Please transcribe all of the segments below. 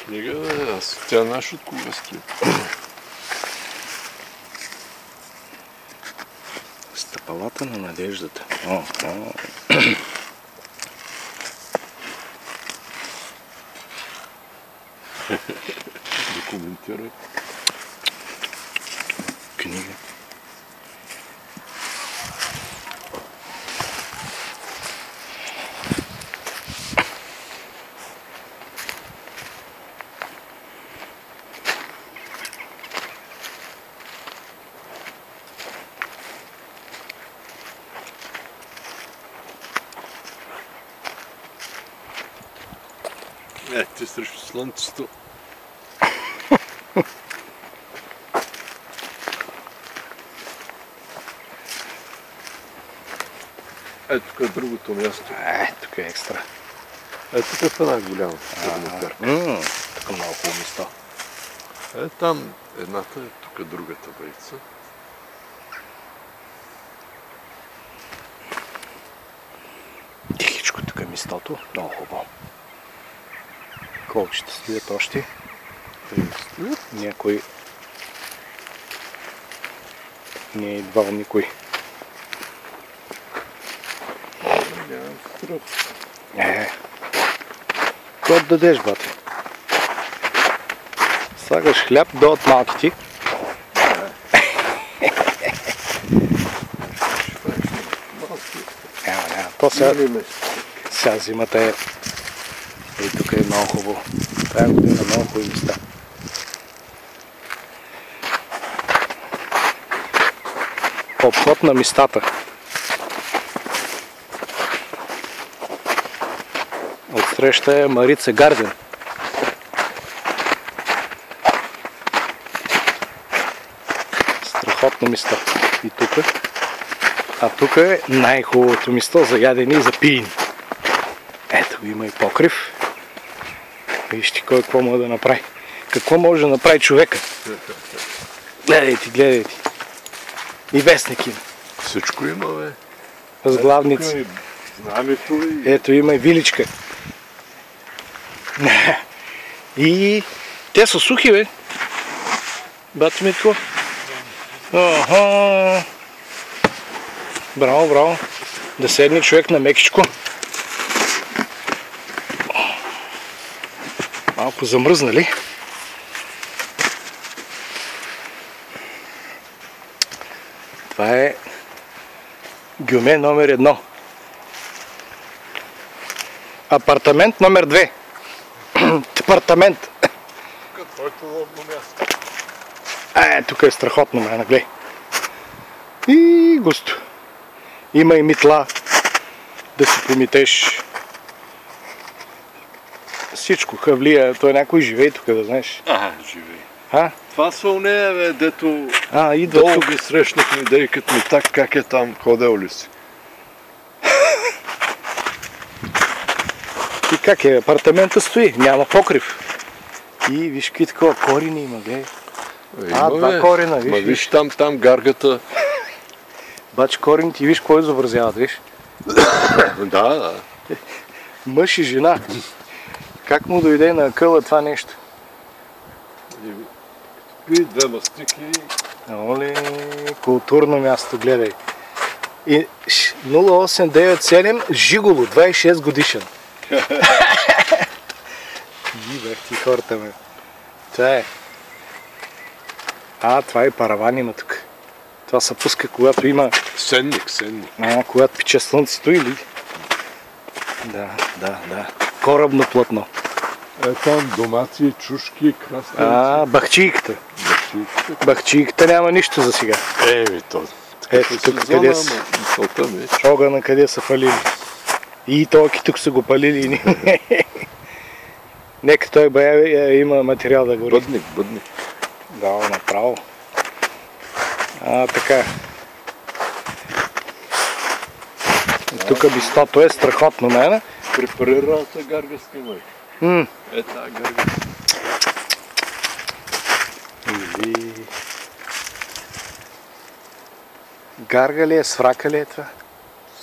Книга, бе, тя наша от кога стои. Стъпалата на надеждата. Документирай. Книга. Ти срещу слънцето. Ето тук е другото място. Тук е екстра. Ето тук е в една голяма. Тук много хубаво место. Там едната е, тук е другата бейца. Тихичко тук е местото. Много хубаво. Колко ще стоят още? Някой не е идвал никой. Нямам страх. Какво да дадеш, бате? Слагаш хляб до от малките. Няма. То сега зимата е. И тук е много хубаво. Тая година много хубави места. Обход на местата. Отсреща е Марица Гарден. Страхотно место. И тук. А тук е най-хубавото место за ядене и за пиене. Ето има и покрив. Вижте кой какво може да направи. Какво може да направи човека? Гледайте. И вестник има. Всичко има, бе. Възглавници. Знамето и... Ето има и виличка. И те са сухи, бе. Бати ми какво. Браво. Да седне човек на мекичко. Малко замръзнали. Това е гюме номер 1. Апартамент номер 2. Апартамент. Твоето лобно място. Тук е страхотно, ме наглей. И густо. Има и митла да си помитеш. Всичко, хавлия, той някой живее тук, да знаеш. Живее. Това са онея, бе, дето идва долу тук. ги срещнахме, дейкът ми так, как е там, ходел ли си? И как е, апартамента стои, няма покрив. И виж какви такова корени има, гледай. Два корена, виж. Виж там гаргата. Бачи корените и виж кой изобразяват, виж. Да. Мъж и жена. Как му дойде на акъла това нещо? И две мастики. Оле, културно място, гледай. И 0897 Жиголо, 26 годишен. Бах ти хората, ме. Това е. Това е параван има тук. Това се пуска, когато има... Сенник. Когато пича слънцето или... Да. Корабно плътно. Там домати, чушки, краставици. Бахчийката. Бахчийката няма нищо за сега. Ето тук къде са. Огъна къде са палили. И толки тук са го палили. Нека той бая има материал да гори. Бъдник. Да, направо. Така. Тук бистото е страхотно, мене. Препарираната гаргаска май. Тази гаргаска. Гарга ли е, сврака ли е това?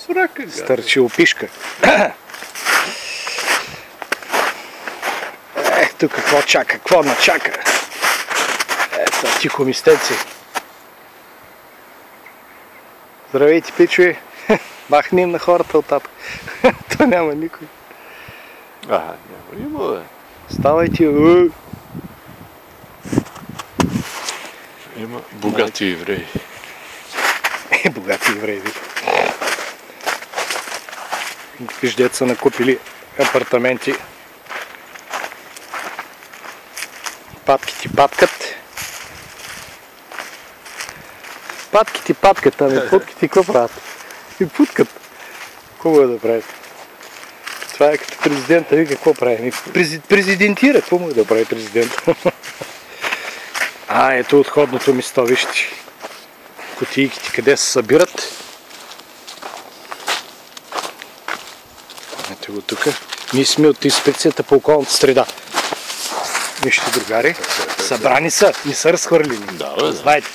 Сврака гарга. Стърчи опишка. тук какво чака, какво начака. Ето, тихо мистеци. Здравейте, пичове. Махнем на хората оттатък. То няма никой. Няма, има, бе. Ставайте. Има богати евреи. Богати евреи. Виж, деца са накупили апартаменти. Патките паткат. Патките паткат, ами путките какво правят? И путкат. Какво е да правят? Това е като президента, вика какво прави? Президентира, какво му е да прави президент? Ето отходното место, вижте. Кутийките къде се събират. Ето го тук. Ние сме от инспекцията по околната среда. Вижте, другари, събрани са, не са разхвърлени. Да. Знаете.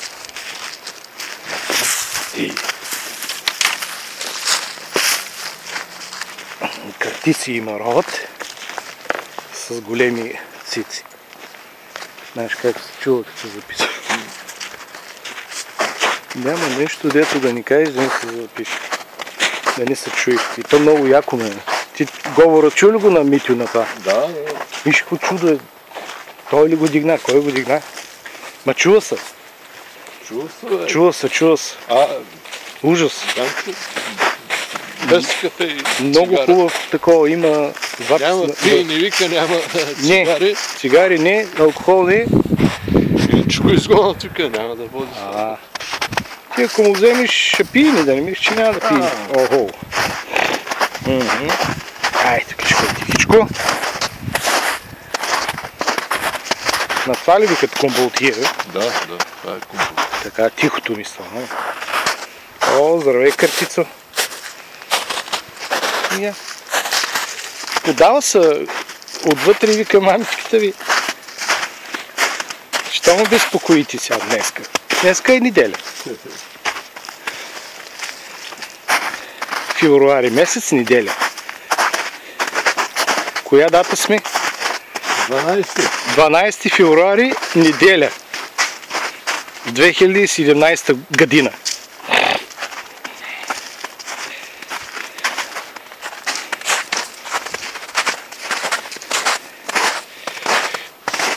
Картици има ровът с големи цици. Знаеш как се чува, като се записва. Няма нещо, дето да ни кажеш, да не се запише. Да не се чуи. И то много яко ме. Ти говоря, чу ли го на Митю на това? Да. Виж какво чудо е. Той ли го дигна? Кой го дигна? Ма чува се. Чува се, бе. Чува се. Ужас. Без кафе и Много цигара. хубав такова има. Няма пие, не вика, няма цигари. Не, цигари не, алкохол не. Всичко изгона тук, няма да води. Ти ако му вземеш, ще пие, да не мислиш, че няма да пие. Охо. Ай, тихичко, тихичко. На това ли викат комболтия, бе? Да, това е комбол. Така, тихото ми стана. О, здравей, картицо. Подава се отвътре, вика мамичката ви. Що му безпокоите сега днеска? Днеска е неделя. Февруари месец, неделя. Коя дата сме? 12 февруари, неделя. 2017 година.